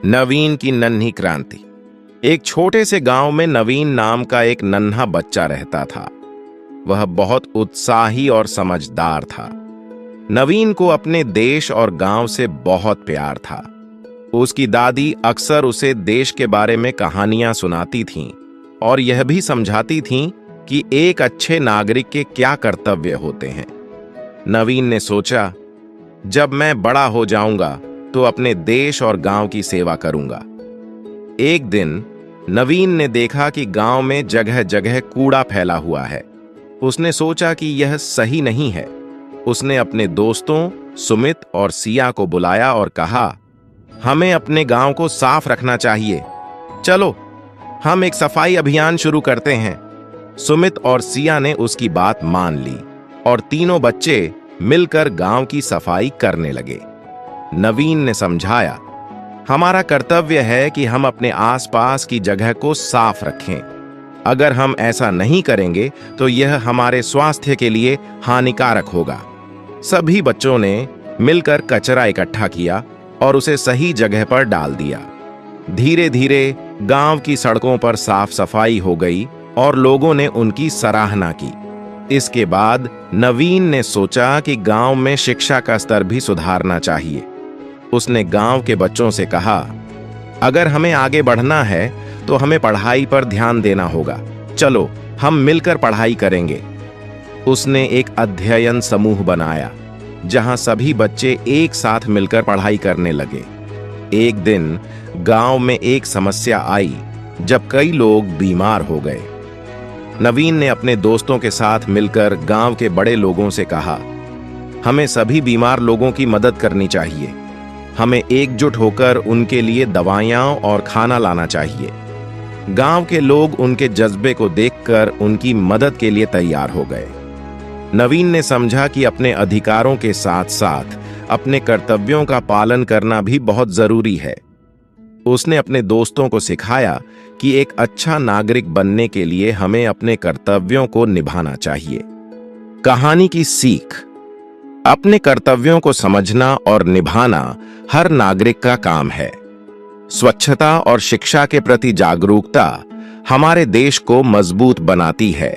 नवीन की नन्ही क्रांति। एक छोटे से गांव में नवीन नाम का एक नन्हा बच्चा रहता था। वह बहुत उत्साही और समझदार था। नवीन को अपने देश और गांव से बहुत प्यार था। उसकी दादी अक्सर उसे देश के बारे में कहानियां सुनाती थीं और यह भी समझाती थीं कि एक अच्छे नागरिक के क्या कर्तव्य होते हैं। नवीन ने सोचा, जब मैं बड़ा हो जाऊंगा तो अपने देश और गांव की सेवा करूंगा। एक दिन नवीन ने देखा कि गांव में जगह जगह कूड़ा फैला हुआ है। उसने सोचा कि यह सही नहीं है। उसने अपने दोस्तों सुमित और सिया को बुलाया और कहा, हमें अपने गांव को साफ रखना चाहिए। चलो हम एक सफाई अभियान शुरू करते हैं। सुमित और सिया ने उसकी बात मान ली और तीनों बच्चे मिलकर गांव की सफाई करने लगे। नवीन ने समझाया, हमारा कर्तव्य है कि हम अपने आसपास की जगह को साफ रखें। अगर हम ऐसा नहीं करेंगे तो यह हमारे स्वास्थ्य के लिए हानिकारक होगा। सभी बच्चों ने मिलकर कचरा इकट्ठा किया और उसे सही जगह पर डाल दिया। धीरे धीरे गांव की सड़कों पर साफ सफाई हो गई और लोगों ने उनकी सराहना की। इसके बाद नवीन ने सोचा कि गांव में शिक्षा का स्तर भी सुधारना चाहिए। उसने गांव के बच्चों से कहा, अगर हमें आगे बढ़ना है तो हमें पढ़ाई पर ध्यान देना होगा। चलो हम मिलकर पढ़ाई करेंगे। उसने एक अध्ययन समूह बनाया जहां सभी बच्चे एक साथ मिलकर पढ़ाई करने लगे। एक दिन गांव में एक समस्या आई जब कई लोग बीमार हो गए। नवीन ने अपने दोस्तों के साथ मिलकर गांव के बड़े लोगों से कहा, हमें सभी बीमार लोगों की मदद करनी चाहिए। हमें एकजुट होकर उनके लिए दवाइयां और खाना लाना चाहिए। गांव के लोग उनके जज्बे को देखकर उनकी मदद के लिए तैयार हो गए। नवीन ने समझा कि अपने अधिकारों के साथ साथ अपने कर्तव्यों का पालन करना भी बहुत जरूरी है। उसने अपने दोस्तों को सिखाया कि एक अच्छा नागरिक बनने के लिए हमें अपने कर्तव्यों को निभाना चाहिए। कहानी की सीख। अपने कर्तव्यों को समझना और निभाना हर नागरिक का काम है। स्वच्छता और शिक्षा के प्रति जागरूकता हमारे देश को मजबूत बनाती है।